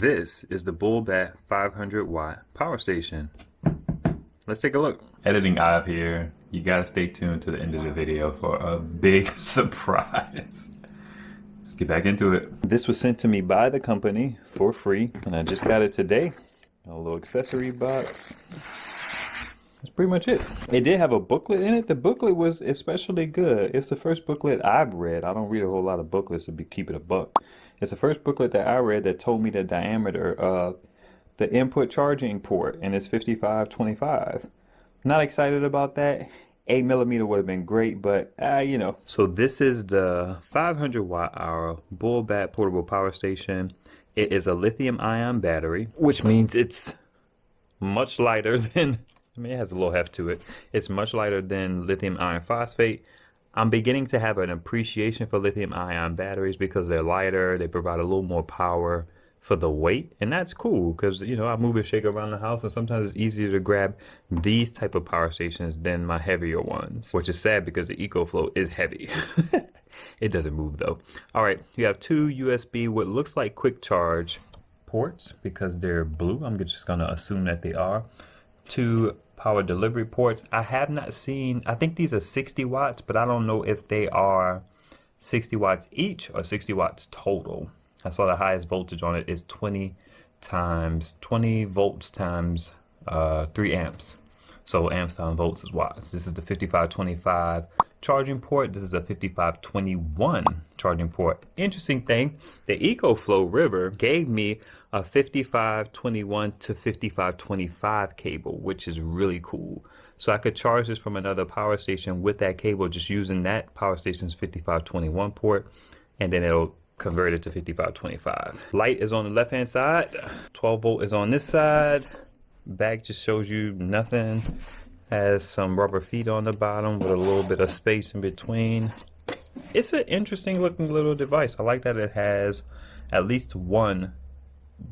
This is the Bullbat 500 watt power station. Let's take a look. Editing Ive here. You gotta stay tuned to the end of the video for a big surprise. Let's get back into it. This was sent to me by the company for free, and I just got it today. A little accessory box. That's pretty much it. It did have a booklet in it. The booklet was especially good. It's the first booklet I've read. I don't read a whole lot of booklets to keep it a buck. It's the first booklet that I read that told me the diameter of the input charging port, and it's 5525. Not excited about that. 8mm would have been great, but you know. So this is the 500 watt hour Bullbat portable power station. It is a lithium ion battery, which means it's much lighter than, I mean, it has a little heft to it. It's much lighter than lithium iron phosphate. I'm beginning to have an appreciation for lithium ion batteries because they're lighter, they provide a little more power for the weight, and that's cool because, you know, I move and shake around the house, and sometimes it's easier to grab these type of power stations than my heavier ones, which is sad because the EcoFlow is heavy. It doesn't move though. All right, you have two USB, what looks like quick charge ports because they're blue. I'm just gonna assume that they are. Two power delivery ports. I have not seen, I think these are 60 watts, but I don't know if they are 60 watts each or 60 watts total. I saw the highest voltage on it is 20 volts times 3 amps. So amps times volts is watts. This is the 5525 charging port. This is a 5521 charging port. Interesting thing, the EcoFlow River gave me a 5521 to 5525 cable, which is really cool. So I could charge this from another power station with that cable, just using that power station's 5521 port, and then it'll convert it to 5525. Light is on the left hand side, 12 volt is on this side. Back just shows you nothing. Has some rubber feet on the bottom with a little bit of space in between. It's an interesting looking little device. I like that it has at least one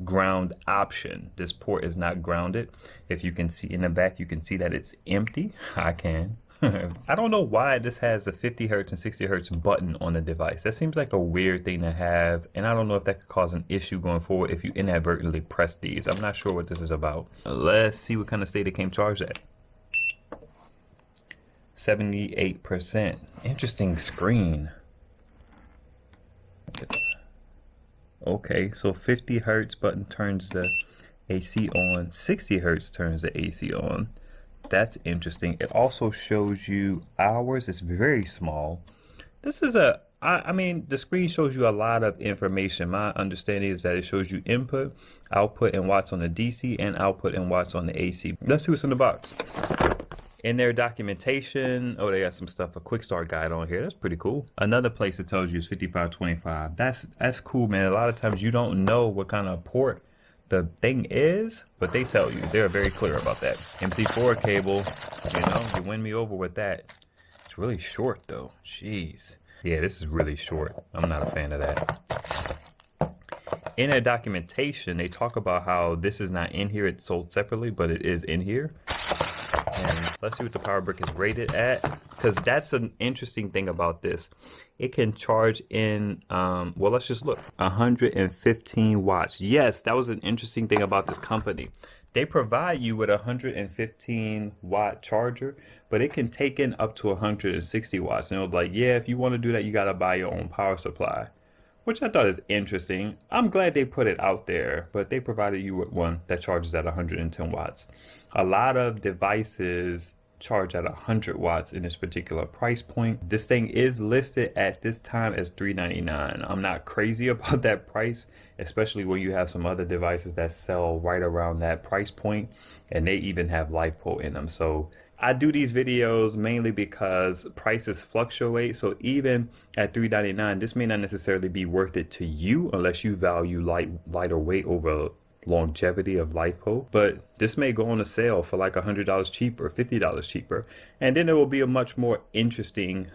ground option. This port is not grounded. If you can see in the back, you can see that it's empty. I can. I don't know why this has a 50 hertz and 60 hertz button on the device. That seems like a weird thing to have, and I don't know if that could cause an issue going forward if you inadvertently press these. I'm not sure what this is about. Let's see what kind of state it came charged at. 78%. Interesting screen. Okay, so 50 hertz button turns the AC on, 60 hertz turns the AC on. That's interesting. It also shows you hours. It's very small. This is a, I mean, the screen shows you a lot of information. My understanding is that it shows you input, output in watts on the DC, and output in watts on the AC. Let's see what's in the box. In their documentation, oh, they got some stuff, a quick start guide on here. That's pretty cool. Another place that tells you is 5525. That's cool, man. A lot of times you don't know what kind of port the thing is, but they tell you. They're very clear about that. MC4 cable, you know, you win me over with that. It's really short though. Jeez. Yeah, this is really short. I'm not a fan of that. In their documentation, they talk about how this is not in here. It's sold separately, but it is in here. And let's see what the power brick is rated at, because that's an interesting thing about this. It can charge in, well, let's just look, 115 watts. Yes, that was an interesting thing about this company. They provide you with a 115 watt charger, but it can take in up to 160 watts. And it was like, yeah, if you want to do that, you got to buy your own power supply, which I thought is interesting. I'm glad they put it out there, but they provided you with one that charges at 110 watts. A lot of devices charge at 100 watts in this particular price point. This thing is listed at this time as $399. I'm not crazy about that price, especially when you have some other devices that sell right around that price point, and they even have LiFePo in them. So I do these videos mainly because prices fluctuate. So even at $399, this may not necessarily be worth it to you unless you value lighter weight over longevity of LiFePo, but this may go on a sale for like $100 cheaper, $50 cheaper, and then there will be a much more interesting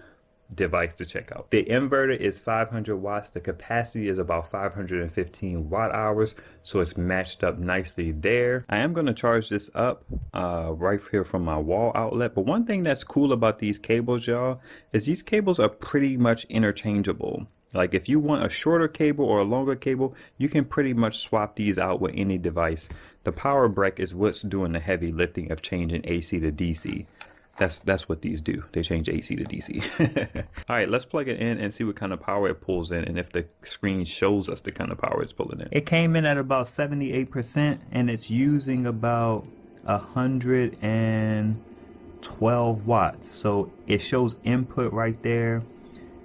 device to check out. The inverter is 500 watts. The capacity is about 515 watt hours. So it's matched up nicely there. I am going to charge this up right here from my wall outlet. But one thing that's cool about these cables, y'all, is these cables are pretty much interchangeable. Like if you want a shorter cable or a longer cable, you can pretty much swap these out with any device. The power brick is what's doing the heavy lifting of changing AC to DC. That's what these do. They change AC to DC. All right, let's plug it in and see what kind of power it pulls in and if the screen shows us the kind of power it's pulling in. It came in at about 78% and it's using about 112 watts. So it shows input right there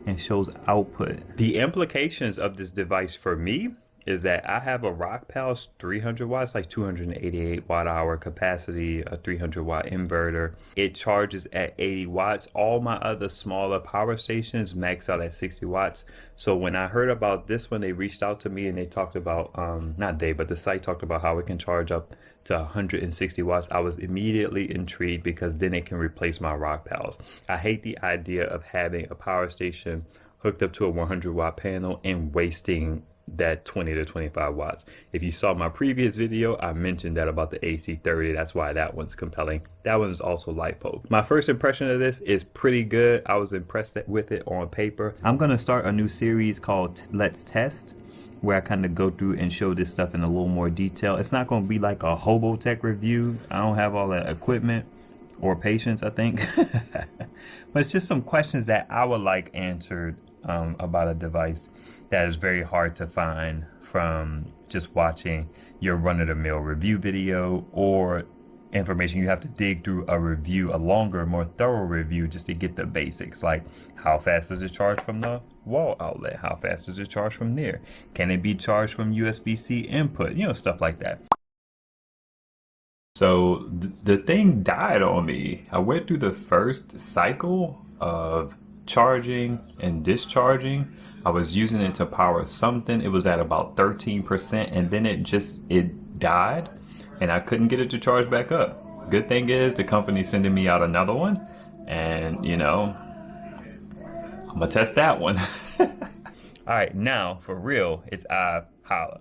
and shows output. The implications of this device for me is that I have a Rockpal's 300 watts, like 288 watt hour capacity, a 300 watt inverter. It charges at 80 watts. All my other smaller power stations max out at 60 watts. So when I heard about this one, they reached out to me and they talked about, not they, but the site talked about how it can charge up to 160 watts. I was immediately intrigued because then it can replace my Rockpal's. I hate the idea of having a power station hooked up to a 100 watt panel and wasting that 20 to 25 watts. If you saw my previous video, I mentioned that about the AC30. That's why that one's compelling. That one's also LiPo. My first impression of this is pretty good. I was impressed with it on paper. I'm gonna start a new series called Let's Test, where I kind of go through and show this stuff in a little more detail. It's not gonna be like a hobo tech review. I don't have all that equipment or patience, I think. But it's just some questions that I would like answered about a device that is very hard to find from just watching your run-of-the-mill review video, or information you have to dig through a review, a longer, more thorough review, just to get the basics, like how fast does it charge from the wall outlet, how fast does it charge from there, can it be charged from USB-C input, you know, stuff like that. So the thing died on me. I went through the first cycle of charging and discharging. I was using it to power something. It was at about 13%, and then it died and I couldn't get it to charge back up. Good thing is the company's sending me out another one, and you know, I'm gonna test that one. All right, now for real, it's AskIve. Holla.